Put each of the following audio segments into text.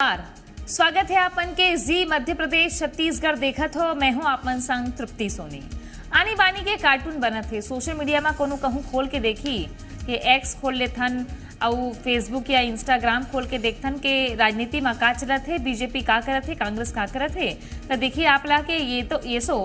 नमस्कार, स्वागत है आपन के जी मध्य प्रदेश छत्तीसगढ़ देखत हो। मैं हूं आपन संग तृप्ति सोनी। आनी बानी के कार्टून बनत थे सोशल मीडिया में कोनो कहूं खोल के देखी कि एक्स खोल लेथन और फेसबुक या इंस्टाग्राम खोल के देखथन के राजनीति में का चलत है, बीजेपी का करत है, कांग्रेस का करत है। तो देखिए आप ला के ये सो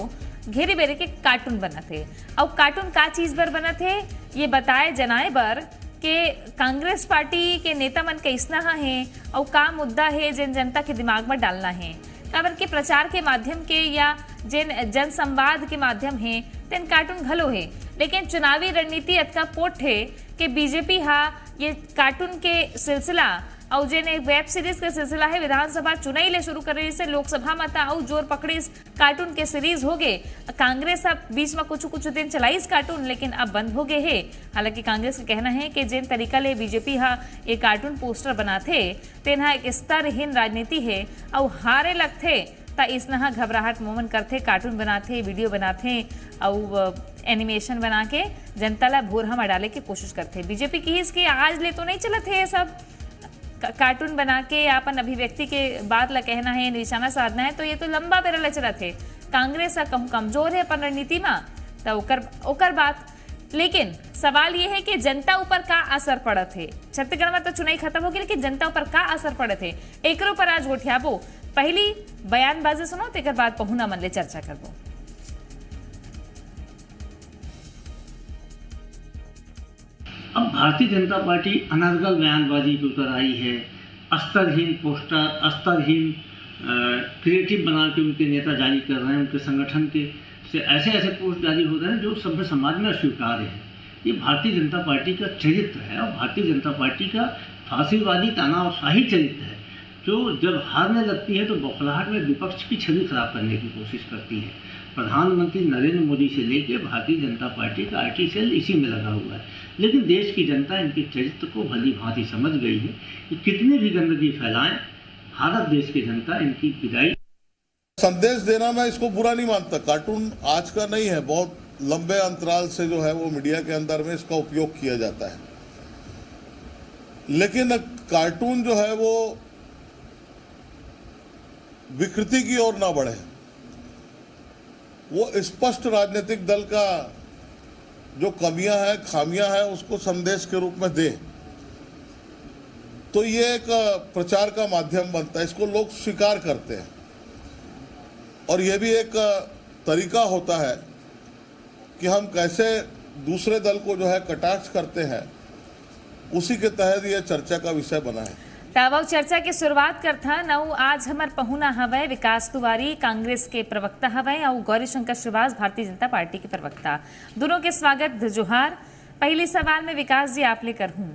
घेरे बेरे के कार्टून बनत है। और कार्टून का चीज बर बनत है ये बताए जनाए बर के कांग्रेस पार्टी के नेता मन कैसना है और का मुद्दा है जिन जनता के दिमाग में डालना है। काबर के प्रचार के माध्यम के या जिन जन संवाद के माध्यम है तेन कार्टून घलो है, लेकिन चुनावी रणनीति अतका पोट है कि बीजेपी हा ये कार्टून के सिलसिला और जिन एक वेब सीरीज के सिलसिला है विधानसभा चुनाई ले शुरू करे से लोकसभा में और जोर पकड़ी इस कार्टून के सीरीज हो गए। कांग्रेस अब बीच में कुछ दिन चलाई इस कार्टून, लेकिन अब बंद हो गए है। हालांकि कांग्रेस का कहना है कि जिन तरीका ले बीजेपी हा ये कार्टून पोस्टर बनाते तेना एक स्तरहीन राजनीति है और हारे लगते ता इसना घबराहट मोमन करते, कार्टून बनाते, वीडियो बनाते और एनिमेशन बना के जनता ला भोरहा में डाले की कोशिश करते। बीजेपी की इसके आज ले तो नहीं चलते है सब कार्टून बना के अपन अभिव्यक्ति के बात ला कहना है, निशाना साधना है, तो ये तो लंबा बेरा चलत है। कांग्रेस कहूँ कमजोर है अपन रणनीति में तो ओकर बात, लेकिन सवाल ये है कि जनता ऊपर का असर पड़त है। छत्तीसगढ़ में तो चुनाई खत्म हो गई, लेकिन जनता ऊपर का असर पड़त है एकरो पर आज गोठियाबो। पहली बयानबाजी सुनो तेकर बाद पहुना मन ले चर्चा करबो। अब भारतीय जनता पार्टी अनर्गल बयानबाजी के उतर आई है। स्तरहीन पोस्टर, स्तरहीन क्रिएटिव बना के उनके नेता जारी कर रहे हैं, उनके संगठन के से ऐसे पोस्ट जारी हो रहे हैं जो सभ्य समाज में अस्वीकार्य है। ये भारतीय जनता पार्टी का चरित्र है और भारतीय जनता पार्टी का फांसीवादी तानाशाही चरित्र है, जो जब हारने लगती है तो बौखलाहट में विपक्ष की छवि खराब करने की कोशिश करती है। प्रधानमंत्री नरेंद्र मोदी से लेकर भारतीय जनता पार्टी का आईटी सेल इसी में लगा हुआ है, लेकिन देश की जनता इनके चरित्र को भली भांति समझ गई है कि कितनी भी गंदगी फैलाएं, भारत देश की जनता इनकी विदाई। संदेश देना मैं इसको बुरा नहीं मानता, कार्टून आज का नहीं है, बहुत लंबे अंतराल से जो है वो मीडिया के अंदर में इसका उपयोग किया जाता है। लेकिन कार्टून जो है वो विकृति की ओर ना बढ़े, वो स्पष्ट राजनीतिक दल का जो कमियां हैं, खामियां हैं, उसको संदेश के रूप में दे, तो ये एक प्रचार का माध्यम बनता है। इसको लोग स्वीकार करते हैं और ये भी एक तरीका होता है कि हम कैसे दूसरे दल को जो है कटाक्ष करते हैं, उसी के तहत ये चर्चा का विषय बना है। तब चर्चा की शुरुआत करथा नऊ आज हमार पहुना हवय विकास तिवारी कांग्रेस के प्रवक्ता हवय और गौरी शंकर श्रीवास भारतीय जनता पार्टी के प्रवक्ता। दोनों के स्वागत जोहार। पहली सवाल में विकास जी आप ले करहूं,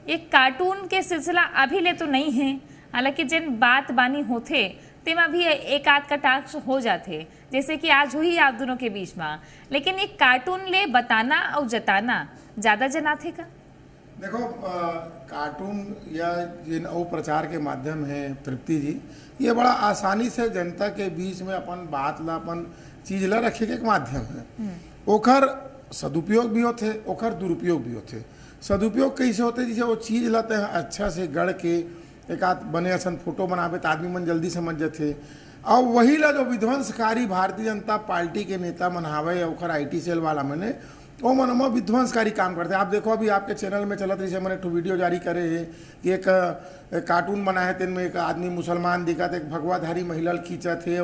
ये कार्टून के सिलसिला अभी ले तो नहीं है, हालांकि जिन बात बानी होते तेमा भी एक आध कटाक्ष हो जाते, जैसे कि आज हुई आप दोनों के बीच में, लेकिन एक कार्टून ले बताना और जताना ज्यादा जनाथे का? देखो, कार्टून या जिन और प्रचार के माध्यम है तृप्ति जी, ये बड़ा आसानी से जनता के बीच में अपन बात ला, अपन चीज ला रखे के एक माध्यम है। ओखर सदुपयोग भी होते, ओखर दुरुपयोग भी होते। सदुपयोग कैसे होते, जैसे वो चीज लाते हैं अच्छा से गढ़ के एक आध बने असन फोटो बनावे तो आदमी मन जल्दी समझ जाते, और वही ला जो विध्वंसकारी भारतीय जनता पार्टी के नेता मन हावे ओखर आईटी सेल वाला मैंने वो मनमा विध्वंसकारी काम करते हैं। आप देखो अभी आपके चैनल में चलत जैसे मैंने एक वीडियो जारी करे है कि एक कार्टून बना है, तेन में एक आदमी मुसलमान दिखत, एक भगवाधारी महिला खींचत है,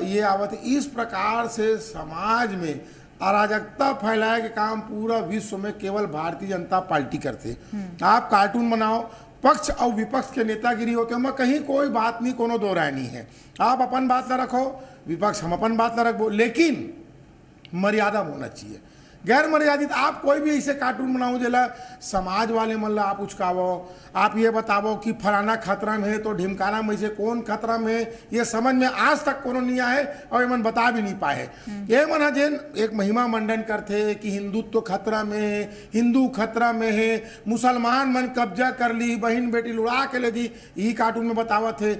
ये आवत। इस प्रकार से समाज में अराजकता फैलाए के काम पूरा विश्व में केवल भारतीय जनता पार्टी करते। आप कार्टून बनाओ, पक्ष और विपक्ष के नेतागिरी होते हैं, कहीं कोई बात नहीं, कोनो दो राय नहीं है। आप अपन बात ना रखो, विपक्ष हम अपन बात ना रखो, लेकिन मर्यादा होना चाहिए। गैर मर्यादित आप कोई भी ऐसे कार्टून बनाओ जेला समाज वाले मन ला आप उचकावो, आप ये बतावो कि फलाना खतरा में है तो ढिमकाना में से कौन खतरा में है, ये समझ में आज तक कोनो नहीं आए और ये मन बता भी नहीं पाए। ये मन जेन एक महिमा मंडन करते कि हिंदुत्व खतरा में है, हिंदू खतरा में है, मुसलमान मन कब्जा कर ली, बहन बेटी लुड़ा के ले दी, यही कार्टून में बतावत है।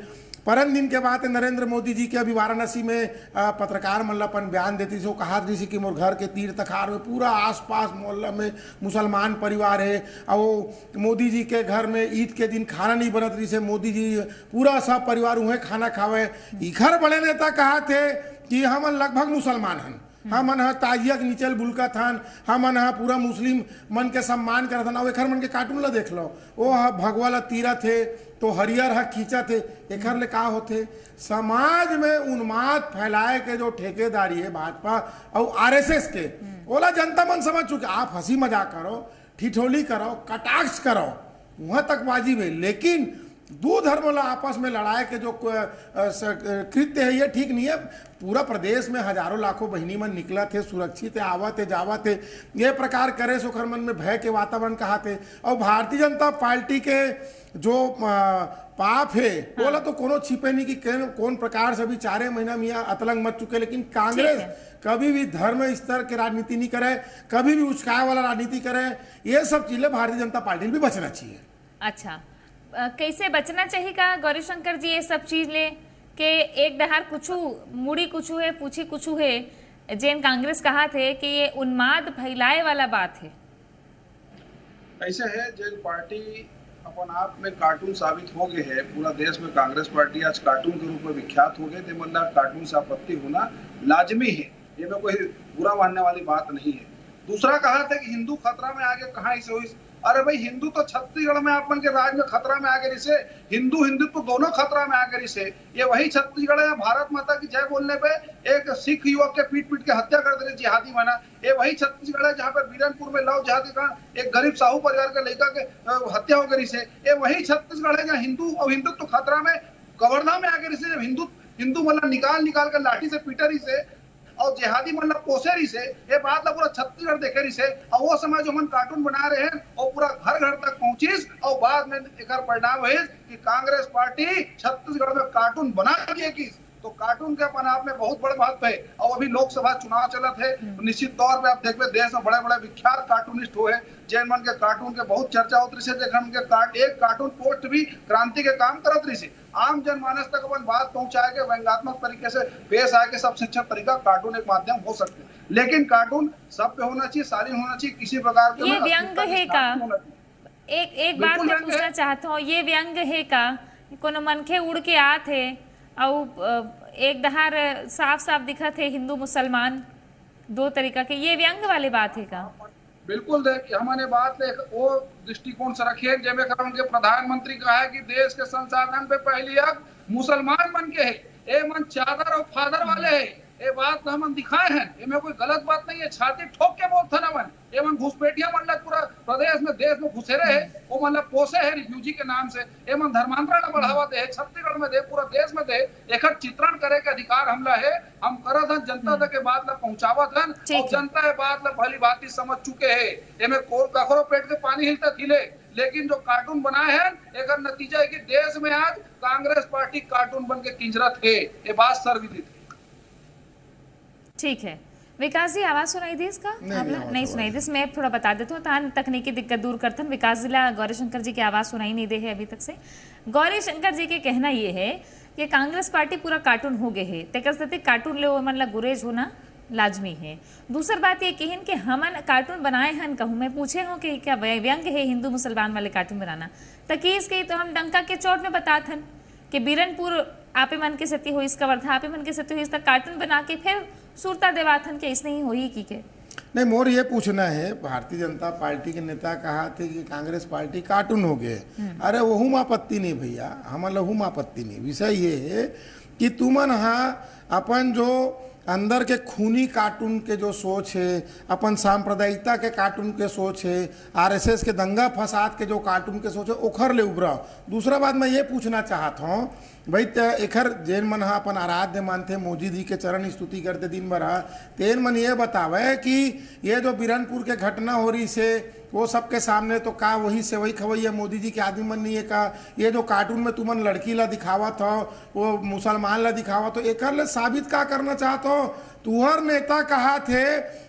परन दिन के बाद नरेंद्र मोदी जी के अभी वाराणसी में पत्रकार मतलब अपन बयान देती थी, वो कहा थी कि मोर घर के तीर तखार में पूरा आसपास मोहल्ला में मुसलमान परिवार है, और वो मोदी जी के घर में ईद के दिन खाना नहीं बनत रही से मोदी जी पूरा सब परिवार उहे खाना खावे। इखर बड़े नेता कहा थे कि हम लगभग मुसलमान हन, हमन ह ताजिया के नीचे बुलका थन, हमन ह पूरा मुस्लिम मन के सम्मान करत हन। एखर मन के कार्टून ला देख लो, वो ह भगवा ला तीरा थे तो हरियर ह खींचा थे। एखर ले का होते, समाज में उन्माद फैलाए के जो ठेकेदारी है भाजपा और आरएसएस के, ओला जनता मन समझ चुके। आप हंसी मजाक करो, ठिठोली करो, कटाक्ष करो, वहां तक वाजिब है, लेकिन दो धर्म वाला आपस में लड़ाई के जो कृत्य है ये ठीक नहीं है। पूरा प्रदेश में हजारों लाखों बहिनी मन निकला थे, सुरक्षित है, आवा थे जावा थे, ये प्रकार करे सुखर मन में भय के वातावरण कहा थे। और भारतीय जनता पार्टी के जो पाप है बोला तो कोनो छिपे नहीं कि कौन प्रकार से अभी 4 महीना में अतलंग मच चुके, लेकिन कांग्रेस कभी भी धर्म स्तर के राजनीति नहीं करे, कभी भी उचकाए वाला राजनीति करे। ये सब चीजें भारतीय जनता पार्टी भी बचना चाहिए। अच्छा, कैसे बचना चाहिए का गौरीशंकर जी ये सब चीज ले के एक दहार कुछू मुड़ी कुछू है पूछी कुछू है, जैन कांग्रेस कहा थे कि ये उन्माद फैलाए वाला बात है। ऐसे है जैन पार्टी अपन आप में कार्टून साबित हो गए है, पूरा देश में कांग्रेस पार्टी आज कार्टून के रूप में विख्यात हो गए थे। मतलब कार्टून से आपत्ति होना लाजमी है, ये में कोई बुरा मानने वाली बात नहीं है। दूसरा कहा था कि हिंदू खतरा में आगे, कहाँ इसे हुई? अरे भाई हिंदू तो छत्तीसगढ़ में अपन के राज्य में खतरा में आगे रिसे, हिंदू हिंदुत्व तो दोनों खतरा में आगे रिसे। ये वही छत्तीसगढ़ है भारत माता की जय बोलने पे एक सिख युवक के पीट पीट के हत्या कर दे जिहादी बना। ये वही छत्तीसगढ़ है जहाँ पर बीरनपुर में लव जिहादी का एक गरीब साहू परिवार के लड़का के हत्या हो गई से। ये वही छत्तीसगढ़ है जहाँ हिंदू और हिंदुत्व तो खतरा में कवर्धा में आगे रिसे, जब हिंदू मतलब निकाल के लाठी से पीटा रही से और जिहादी मतलब पोसे रही से। ये बात पूरा छत्तीसगढ़ देखे रही से, और वो समय जो मन कार्टून बना रहे हैं और पूरा घर घर तक पहुंचीस, और बाद में एक परिणाम है कि कांग्रेस पार्टी छत्तीसगढ़ में कार्टून बना दिए की। तो कार्टून के अपन आप में बहुत बड़ा महत्व है। और अभी लोकसभा चुनाव चलत है, तो निश्चित तौर पे आप देखते देश में बड़े बड़े विख्यात कार्टूनिस्ट हुए, जैन मन के कार्टून के बहुत चर्चा होती रही से। एक कार्टून पोस्ट भी क्रांति के काम करत रही से। आम जनमानस तक अपन बात पहुंचाए के व्यंग्यात्मक तरीके से पेश आए के सबसे अच्छा तरीका कार्टून एक माध्यम हो सकते हैं, लेकिन कार्टून सब पे होना चाहिए, शालीन होना चाहिए, किसी प्रकार के ये व्यंग है का? एक बात मैं पूछना चाहता हूँ, ये व्यंग है का? कोनो मनखे उड़ के आते और एक दहार साफ साफ दिखा थे हिंदू मुसलमान दो तरीका के, ये व्यंग वाले बात है का? बिल्कुल, देखिए हमने बात वो दृष्टिकोण से रखी है जैसे उनके प्रधानमंत्री कहा है कि देश के संसाधन पे पहली हक मुसलमान मन के है, ए मन चादर और फादर वाले है। ये बात हम दिखाए हैं, इनमें कोई गलत बात नहीं है। छाती ठोक के बोलते ना मन, ये मन घुसपैठिया मतलब पूरा प्रदेश में देश में घुसे रहे, वो मतलब पोसे है रिफ्यूजी के नाम से। ये मन धर्मांतरण बढ़ावा दे, छत्तीसगढ़ में दे, पूरा देश में दे, एक चित्रण करे के अधिकार हमला है। हम करत हन जनता तक के बात ला पहुंचावत हन, और जनता ये बात ला भली बात समझ चुके है। इनमें कखरो पेट के पानी हिलता थिले, लेकिन जो कार्टून बनाए हैं एक नतीजा है कि देश में आज कांग्रेस पार्टी कार्टून बन के किंजरत है। ये बात सर्वविदित है। ठीक है विकास जी, आवाज सुनाई दी इसका? नहीं सुनाई दी। मैं थोड़ा बता देता हूँ, तान तकनीकी दिक्कत दूर करता हूँ। विकास जिला गौरीशंकर जी की आवाज सुनाई नहीं दे है अभी तक से। गौरीशंकर जी के कहना ये है कि कांग्रेस पार्टी पूरा कार्टून हो गए है, तेकर स्थिति कार्टून ले मतलब गुरेज होना लाजमी है। दूसरी बात ये कहन कि हमन कार्टून बनाए हन, कहूँ मैं पूछे हूँ कि क्या व्यंग है हिंदू मुसलमान वाले कार्टून बनाना, तकी इसके तो हम डंका के चोट में बतात हन कि बीरनपुर आपे मन के सती हो, इसका वर्धा आपे मन के सती हो, इसका कार्टून बना के फिर सुरता देवाथन के इसने ही हो ही की के। नहीं, मोर ये पूछना है, भारतीय जनता पार्टी के नेता कहा थे कि कांग्रेस पार्टी कार्टून हो गए। अरे वहू आपत्ति नहीं भैया, हमारा लहू आपत्ति नहीं। विषय ये है कि तुमन अपन जो अंदर के खूनी कार्टून के जो सोच है, अपन सांप्रदायिकता के कार्टून के सोच है, आरएसएस के दंगा फसाद के जो कार्टून के सोच है, ओखर ले उभरा। दूसरा बात मैं ये पूछना चाहता हूँ भाई, एखर जैन मन अपन आराध्य मानते, मोदी जी के चरण स्तुति करते दिन भर, तेन मन ये बतावे कि ये जो बीरनपुर के घटना हो रही से वो सबके सामने तो का वही से वही खवैया मोदी जी के आदमी मन नहीं है का? ये जो कार्टून में तुमन लड़की ला दिखावा था, वो मुसलमान ला दिखावा, तो एक साबित का करना चाहता हो? तुहर नेता कहा थे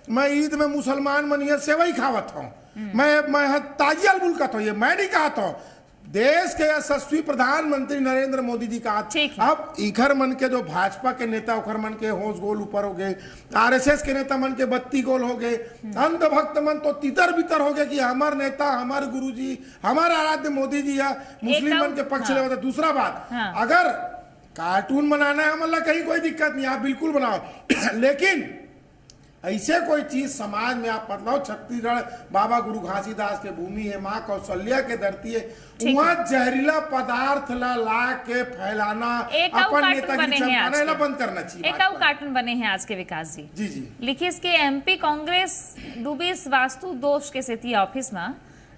मैं ईद में मुसलमान मनिया सेवई खावत हूँ, मैं ताजिया बुलकत हूँ, ये मैं नहीं कहा था। देश के यशस्वी प्रधानमंत्री नरेंद्र मोदी जी का ठीक है। अब इखर मन के जो भाजपा के नेता उखर मन के होश गोल ऊपर हो गए, आरएसएस के नेता मन के 32 गोल हो गए, अंधभक्त मन तो तितर बितर हो गए कि हमार नेता, हमारे गुरुजी, हमारे आराध्य मोदी जी या मुस्लिम मन के पक्ष ले। दूसरा बात, अगर कार्टून बनाना है मतलब कहीं कोई दिक्कत नहीं, आप बिल्कुल बनाओ लेकिन ऐसे कोई चीज समाज में आप बदलाओ। छत्तीसगढ़ बाबा गुरु घासीदास के भूमि है, माँ कौशल्या के धरती है, वहाँ जहरीला पदार्थ ला के फैलाना अपन नेतागिरी चमकाना बंद करना चाहिए। एक कार्टून बने हैं आज के विकास जी। जी जी लिखिए इसके एमपी कांग्रेस डूबी वास्तु दोष के सेती ऑफिस में,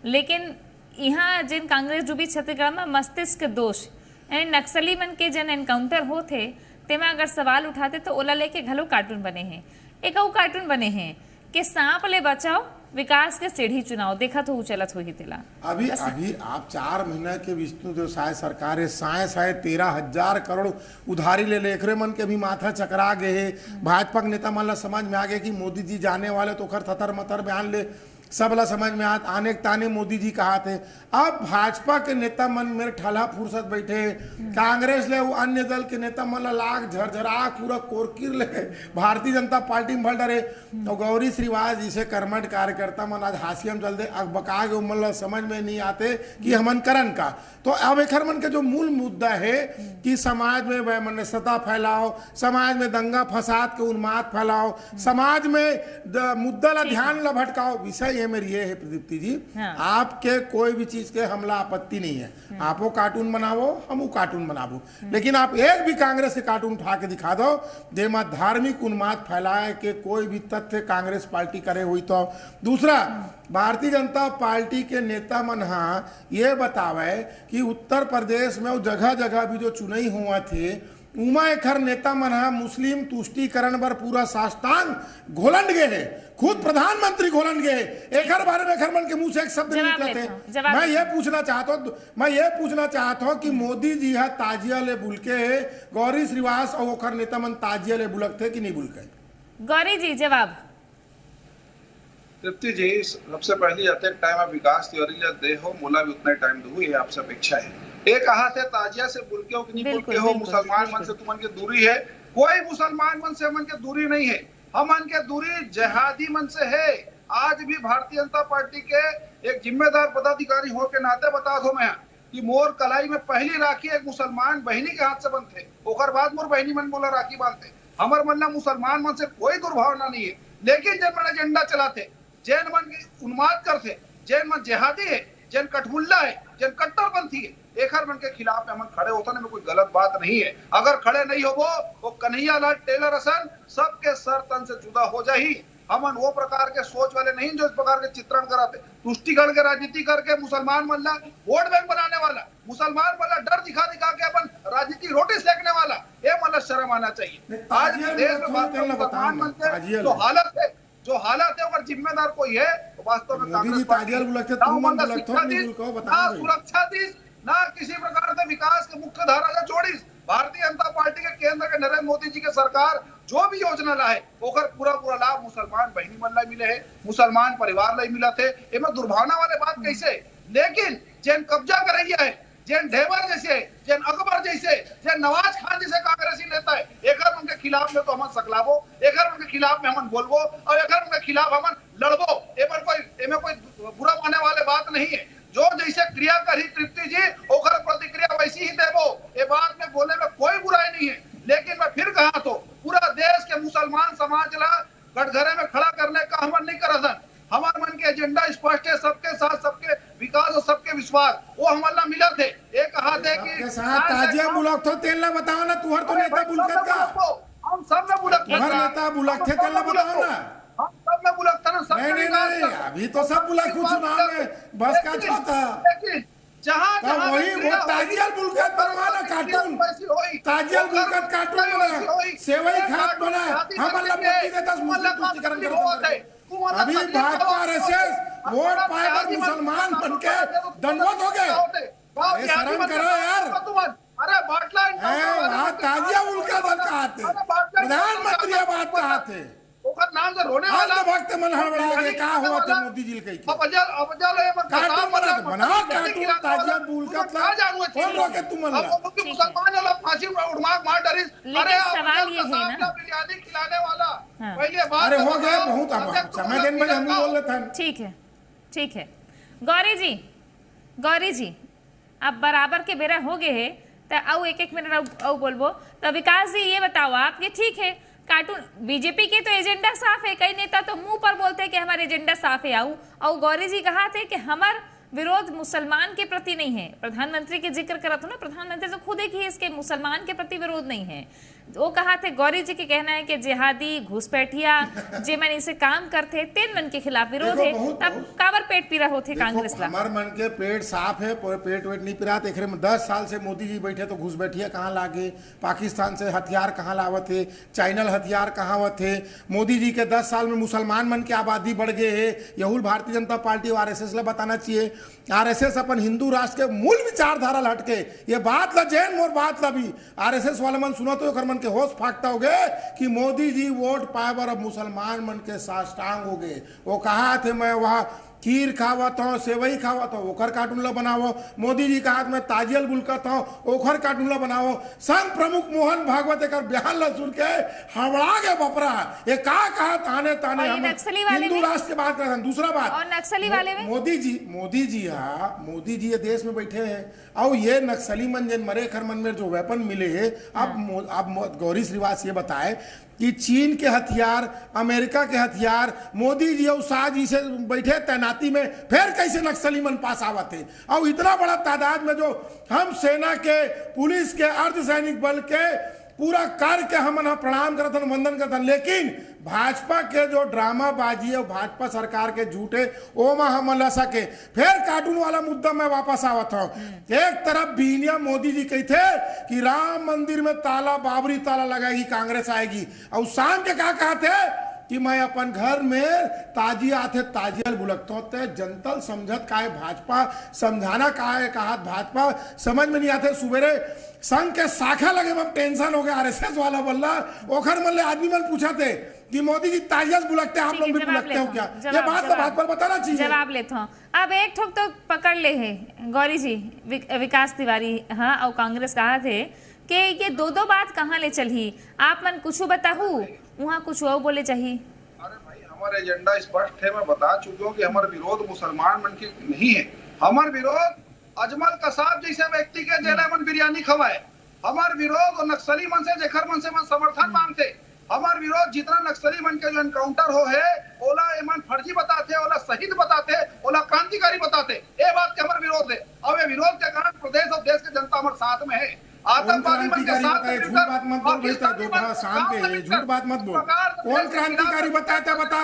लेकिन यहाँ जिन कांग्रेस डूबी छत्तीसगढ़ में मस्तिष्क दोष यानी नक्सली मन के जन एनकाउंटर होते तेमा अगर सवाल उठाते तो ओला लेके घलो कार्टून बने हैं। एक और कार्टून बने हैं कि सांप ले बचाओ विकास के सीढ़ी चुनाव, देखा तो चलत हुई तेला। अभी आप 4 महीना के विष्णु देव साय सरकार है, साय 13,000 करोड़ उधारी ले एकरे मन के भी माथा चकरा गए है। भाजपा के नेता मन ला समझ में आ गए कि मोदी जी जाने वाले तो खर थतर मतर बयान ले सबला समझ में आत आने ताने मोदी जी कहा थे। अब भाजपा के नेता मन मेरे ठला फुर्सत बैठे, कांग्रेस ले अन्य दल के नेता मन लाग झरझरा पूरा कोरकिर ले भारतीय जनता पार्टी में भल डरे। तो गौरी श्रीवास जिसे कर्मठ कार्यकर्ता मन आज हाशियम चल दे बका के मन समझ में नहीं आते कि हमन करन का। तो अब एक मन के जो मूल मुद्दा है कि समाज में वैमनस्यता फैलाओ, समाज में दंगा फसाद के उन्माद फैलाओ, समाज में मुद्दा ला ध्यान ला भटकाओ। विषय ये मेरी ये है प्रदीप्ति जी, आपके कोई भी चीज के हमला आपत्ति नहीं है, आप वो कार्टून बनावो हम वो कार्टून बनावो, लेकिन आप एक भी कांग्रेस के कार्टून उठा के दिखा दो जेमा धार्मिक उन्माद फैलाए के कोई भी तथ्य कांग्रेस पार्टी करे हुई। तो दूसरा, भारतीय जनता पार्टी के नेता मन ये बतावे कि उत्तर प्रदेश में जगह जगह भी जो चुनाई हुआ थे उमा एखर नेता मन मुस्लिम तुष्टिकरण पर पूरा साष्टांग घोलन गए है, खुद प्रधानमंत्री घोलन गए। एखर बारे में एखर मन के मुंह से एक शब्द नहीं निकलते। मैं ये पूछना चाहता हूँ कि मोदी जी है ताजिया ले बुल के गौरी श्रीवास और ओखर नेता मन ताजिया ले बुलक थे कि नहीं बुल के? गौरी जी जवाब। तृप्ति जी, सबसे पहले जते टाइम आप विकास तिवारी ला दे हो मोला भी उतना टाइम दो, ये आपसे अपेक्षा है। एक कहा थे ताजिया से बुल के हो कि नहीं बुल के हो, मुसलमान मन से तुमन के दूरी है, कोई मुसलमान मन से मन के दूरी नहीं है, हमन के दूरी जिहादी मन से है। आज भी भारतीय जनता पार्टी के एक जिम्मेदार पदाधिकारी हो के नाते बता दो मैं कि मोर कलाई में पहली राखी एक मुसलमान बहनी के हाथ से बनते, ओकर बाद मोर बहनी मन बोला राखी बांधते। हमर मन ला मुसलमान मन से कोई दुर्भावना नहीं है, लेकिन जब मन एजेंडा चलाते, जैन मन की उन्माद करते, जैन मन जिहादी है, जैन कठमुल्ला है, जैन कट्टरपंथी है, एखर मन के खिलाफ हम खड़े होता में कोई गलत बात नहीं है। अगर खड़े नहीं हो वो कन्हैया लाल टेलर असन सबके सर तन से जुदा हो जाही। हमन वो प्रकार के सोच वाले नहीं जो इस प्रकार के चित्रण कराते, तुष्टिकरण के राजनीति करके मुसलमान मल्ला वोट बैंक बनाने वाला, मुसलमान मल्ला डर दिखा दिखा के अपन राजनीति रोटी सेकने वाला, ये मल्ला शर्म आना चाहिए। आज के देश में प्रधानमंत्री जो हालत है जिम्मेदार कोई है तो वास्तव में सुरक्षा दी ना किसी प्रकार से विकास के मुख्य धारा का जोड़ी। भारतीय जनता पार्टी के केंद्र के नरेंद्र मोदी जी के सरकार जो भी योजना लाए ओकर पूरा लाभ मुसलमान बहनी मन ला मिले है, मुसलमान परिवार ला मिला थे, एमे दुर्भावना वाले बात कैसे। लेकिन जैन कब्जा करैया है, जैन ढेबर जैसे, जैन अकबर जैसे, जैन नवाज खान जैसे कांग्रेसी नेता है, एकर उनके खिलाफ में तो हम सकलाबो, एकर उनके खिलाफ में हम बोलबो और एकर उनके खिलाफ हम लड़बो। एमे कोई बुरा मानने वाले बात नहीं है। जो जैसे क्रिया करी तृप्ति जी ओकर प्रतिक्रिया वैसी ही देबो, ये बात में बोले में कोई बुराई नहीं है। लेकिन मैं फिर कहा तो पूरा देश के मुसलमान समाज ला कटघरे में खड़ा करने का हमन नहीं करसन। हमारे मन के एजेंडा स्पष्ट है, सबके साथ सबके विकास और सबके विश्वास, वो हमारा मिला थे। एक कहा थे कि ताजिया बुलक तो तेल ना बताओ ना, तुहर तो नेता बुलक का हम सब में बुलक तुहर नेता बुलक थे तेल ना बताओ ना, हम सब में बुलक था ना, सब नहीं अभी तो सब बुलक कुछ चुनाव में बस का चाहता जहाँ वही वो ताजिया बुलक बनवाना कार्टून, ताजिया बुलक कार्टून बना, सेवई खाद बना, हम अल्लाह मोदी के 10 मुस्लिम तुष्टिकरण करते हैं। अभी भाजपा आरएसएस वोट पाएगा मुसलमान बनके दंडवत हो गए। शर्म करो यार। अरे बाटला ताजिया उनका दल कहा थे, प्रधानमंत्री बात कहा थे, नाम से रोने हाल वाला तो वक्त मन हड़बड़ा गए का हुआ थे मोदी जी के अबजल है कार्टून बनाओ कार्टून ताजिया बुल का कौन रोके तुम मन मुसलमान वाला फांसी उड़मा मार डरी। लेकिन सवाल ये है ना, बिरयानी खिलाने वाला हाँ। पहले बात अरे हो गए बहुत अब समय दिन में हम बोल रहे थे। ठीक है, ठीक है। गौरी जी अब बराबर के बेरा हो गए है तो आओ एक एक मिनट आओ बोलबो। तो विकास जी ये बताओ आप कि ठीक है कार्टून बीजेपी के तो एजेंडा साफ है, कई नेता तो मुंह पर बोलते हैं कि हमारा एजेंडा साफ है। आओ और गौरी जी कहा थे कि हमार विरोध मुसलमान के प्रति नहीं है। प्रधानमंत्री के जिक्र करा था ना, प्रधानमंत्री तो खुद ही इसके मुसलमान के प्रति विरोध नहीं है। वो कहा थे गौरी जी के कहना है कि जिहादी घुसपैठिया जे मन इसे काम करते तेन मन के खिलाफ विरोध है, तब काबर पेट पीरा होते कांग्रेस ला। हमार मन के पेट साफ है, पेट वेट नहीं पीरा। एकरे में 10 साल से मोदी जी बैठे तो घुसपैठिया कहाँ लागे, पाकिस्तान से हथियार कहाँ लावत है, चाइनल हथियार कहाँ आवत है। मोदी जी के 10 साल में मुसलमान मन की आबादी बढ़ गए है। यहूल भारतीय जनता पार्टी और आरएसएस ला बताना चाहिए। आरएसएस अपन हिंदू राष्ट्र के मूल विचारधारा हटके ये बात ला जैन मोर बात ला भी आरएसएस वाले मन सुना तो मन के होश फाकता हो गए कि मोदी जी वोट पाए बार अब मुसलमान मन के साष्टांग हो गए। वो कहा थे मैं वहां खीर खावत हूँ, सेवई खावत हूँ, ओखर कार्टून ला बनाओ। मोदी जी कहा मैं ताजियल बुलकत हूँ, ओखर कार्टून ला बनाओ। संघ प्रमुख मोहन भागवत एक बयान ला सुन के हड़बड़ा गए बपरा। ये कहा ताने ताने हम हिंदू राष्ट्र की बात कर रहे हैं। दूसरा बात और नक्सली वाले में मोदी जी ये देश में बैठे हैं और ये नक्सली मन जिन मरे खर मन में जो वेपन मिले है। अब गौरी श्रीवास ये बताए कि चीन के हथियार, अमेरिका के हथियार मोदी जी और शाह जी से बैठे तैनाती में फिर कैसे नक्सली मन पास आवत है। और इतना बड़ा तादाद में जो हम सेना के, पुलिस के, अर्धसैनिक बल के पूरा कार्य के हम प्रणाम करते वंदन करते, लेकिन भाजपा के जो ड्रामाबाजी है भाजपा सरकार के झूठे ओमा हम ला सके। फिर कार्टून वाला मुद्दा में वापस आवत हूँ। एक तरफ बीनिया मोदी जी कहते कि राम मंदिर में ताला, बाबरी ताला लगाएगी कांग्रेस आएगी, और शाम के क्या कहते कि मैं अपन घर में ताजिया आते ताजियल बुलकता होते जनतल समझत का है भाजपा, समझाना का है कहा भाजपा समझ में नहीं आते। सुबेरे संघ के शाखा लगे में टेंशन हो गया आरएसएस वाला बल्ला ओखर मन ले आदमी मन पूछा थे कि मोदी जी ताजिया बुलकते आप लोग भी बुलकते हो क्या। ये बात तो भाजपा बताना चाहिए। जवाब लेता हूँ। अब एक ठोक तो पकड़ ले है गौरी जी, विकास तिवारी हाँ और कांग्रेस कहा थे कि ये दो बात कहाँ ले चली। आप मन कुछ बताहू वहाँ कुछ और बोले चाहिए। अरे भाई हमारा एजेंडा स्पष्ट है, मैं बता चुका हूँ कि हमारा विरोध मुसलमान मन की नहीं है। हमारा विरोध अजमल कसाब जैसे व्यक्ति के जेला मन बिरयानी खवाए। हमारा विरोध और नक्सली मन से जेखर मन से मन समर्थन मांगते। हमारा विरोध जितना नक्सली मन के जो एनकाउंटर हो है ओला एमन फर्जी बताते, ओला शहीद बताते, ओला क्रांतिकारी बताते। ये बात के हमारा विरोध है। अब ये विरोध के कारण प्रदेश और देश के जनता हमारे साथ में है। आतंकवादी मन के साथ झूठ बात मत बोल बेटा, दोपहर शाम के झूठ बात मत बोल। कौन क्रांतिकारी बताया बता।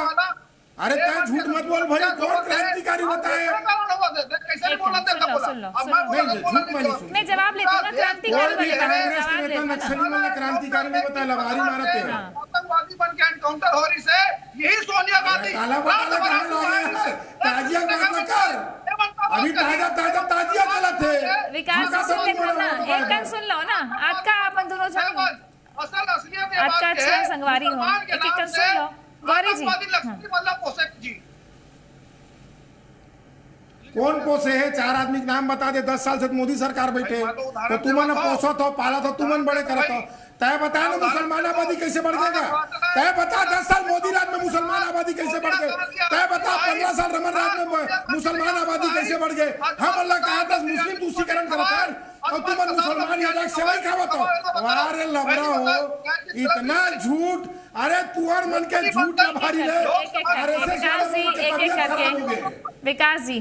अरे क्या झूठ मत बोल भाई, कौन क्रांतिकारी बताए। मैं जवाब लेता हूँ ना, क्रांतिकारी नक्सली मन क्रांतिकारी नहीं बताया, लबारी मारते हैं। आतंकवादी बन के एनकाउंटर हो रही से यही सोनिया गांधी काला बताला कहां लाया है। ताजिया मत कर, अभी ताजा ताजिया गलत है। विकास सुन लेता ना, एक कान सुन लो ना। आज का अपन दोनों जन असल असलियत आज का अच्छा संगवारी हो, एक एक कान सुन लो गौरी जी। कौन पोसे है? 4 आदमी के नाम बता दे। 10 साल से मोदी सरकार बैठे तो तुमने पोसा था, पाला था, तुमने बड़े करा था। तय बता ना मुसलमान आबादी कैसे बढ़ जाएगा। तय बता 10 साल मोदी राज में मुसलमान आबादी कैसे बढ़ गए। तय बता 15 साल रमन राज में मुसलमान आबादी कैसे बढ़ गए। हम अल्लाह कहा था मुस्लिम तुष्टिकरण करता है और तुम मुसलमान यहाँ सेवाई खावत हो। अरे लबड़ा हो, इतना झूठ। अरे तुअर मन के झूठ ना भारी ले। विकास जी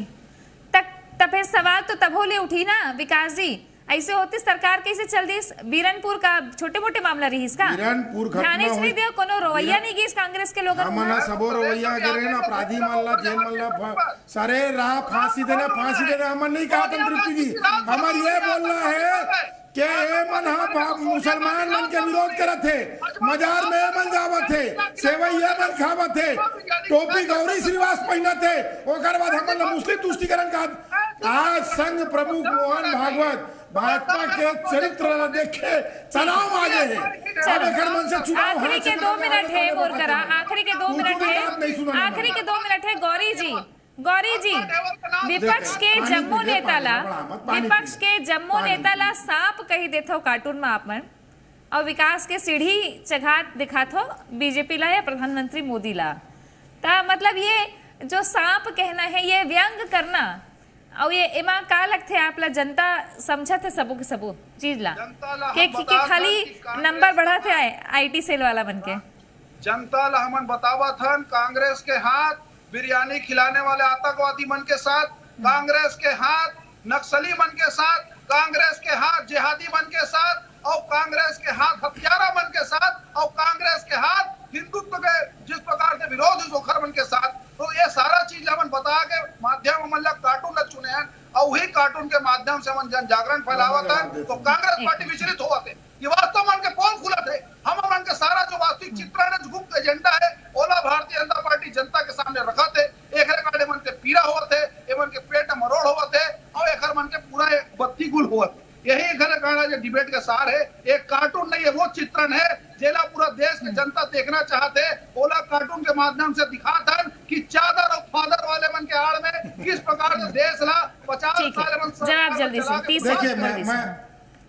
तब फिर सवाल तो तब होले उठी ना विकास जी, ऐसे होती सरकार कैसे चल दी। बीरनपुर का छोटे मोटे मामला रही इसका बीरनपुर कोनो रवैया नहीं की कांग्रेस के लोग सबो रवैया गिरे ना अपराधी मानला जेल मानला सारे राह फांसी देना हमन नहीं कहा तृप्ति जी। हमार ये बोलना है कि मन मुसलमान मन के विरोध करत थे, मजार में मन जावत थे, सेवई मन खावत थे, टोपी गौरी श्रीवास पहना थे, ओकर बाद हमन मुस्लिम तुष्टिकरण का। आज संघ प्रमुख मोहन भागवत भाजपा के चरित्र देखे तनाव आगे है। मन से चुनाव आखिरी के 2 मिनट है बोरकरा, आखिरी के 2 मिनट है, आखिरी के 2 मिनट है। गौरी जी विपक्ष के जम्मू नेताला सांप कही देथो कार्टून में आपन और विकास के सीढ़ी चघात दिखाथो बीजेपी ला या प्रधानमंत्री मोदी ला। ता मतलब ये जो सांप कहना है ये व्यंग करना और ये एमा का लगते आपला जनता समझत है सबो के सबो चीज ला के खाली नंबर बढ़ाते आए आईटी सेल वाला बनके। जनता ला हमन बतावा थन कांग्रेस के हाथ बिरयानी खिलाने वाले आतंकवादी मन के साथ, कांग्रेस के हाथ नक्सली मन के साथ, कांग्रेस के हाथ जिहादी मन के साथ और कांग्रेस के हाथ हत्यारा मन के साथ और कांग्रेस के हाथ हिंदुत्व के जिस प्रकार से विरोधी जोखर मन के साथ। तो ये सारा चीज हमन बता के माध्यम हमन ला कार्टून ला चुने हैं और वही कार्टून के माध्यम से हमन जन जागरण फैलावत है। तो कांग्रेस पार्टी विचलित होवत है। ये वास्तव मन के पोल खुलत है। हम मन के सारा जो वास्तविक चित्रण है, गुप्त एजेंडा है, ओला भारतीय जनता पार्टी जनता के सामने रखत है। एक काटे मन के पीड़ा होवत है, ए मन के पेट मरोड़ होवत है और एक मन के पूरा बत्ती गुल होवत है। यही घर काड़ा जो डिबेट का सार है। एक कार्टून नहीं है, वो चित्रण है जेला पूरा देश की जनता देखना चाहते। ओला कार्टून के माध्यम से दिखाता है कि चादर और फादर वाले मन के आड़ में किस प्रकार से देश ला 50 साल मन जवाब जल्दी से 30 देखिए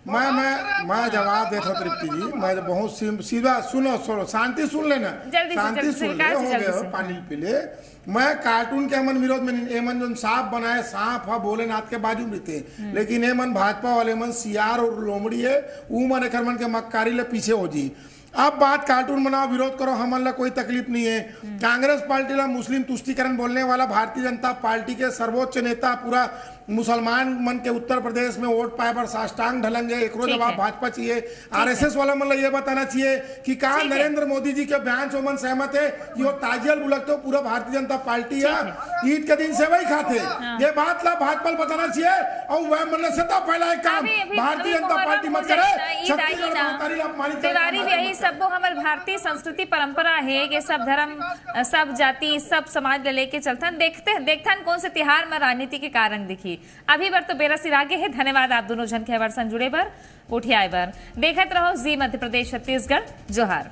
मैं जवाब देता हूँ तृप्ति जी। मैं बहुत सीधा सुनो शांति सुन लेना, शांति सुन ले, हो गया पानी पी ले। मैं कार्टून के मन विरोध में नहीं। एमन जो सांप बनाए सांप है भोलेनाथ के बाजू में थे, लेकिन एमन भाजपा वाले मन सियार और लोमड़ी है ऊ मन एक मन के मक्कारी ले पीछे हो जी। अब बात कार्टून बनाओ विरोध करो हमन ला कोई तकलीफ नहीं है। कांग्रेस पार्टी ला मुस्लिम तुष्टीकरण बोलने वाला भारतीय जनता पार्टी के सर्वोच्च नेता पूरा मुसलमान मन के उत्तर प्रदेश में वोट पाए पर साष्टांग ढलेंगे। एक जवाब भाजपा चाहिए। आरएसएस वाला मन ये बताना चाहिए कि कहा नरेंद्र मोदी जी के बयान से मन सहमत है कि वो ताजियल बुलकते पूरा भारतीय जनता पार्टी है ईद के दिन से वही खाते। ये बात ला भाजपा बताना चाहिए और वह मन सत्ता फैलाए काम भारतीय जनता पार्टी मत करे। तिवारी भी यही सब हमारे भारतीय संस्कृति परंपरा है कि सब धर्म सब जाति सब समाज लेके चलते देखते कौन से त्योहार में राजनीति के कारण दिखी। अभी बार तो बेरा सिर आगे है। धन्यवाद आप दोनों जन के बर संजुड़े बर उठियाए बर। देखते रहो जी मध्य प्रदेश छत्तीसगढ़। जोहार।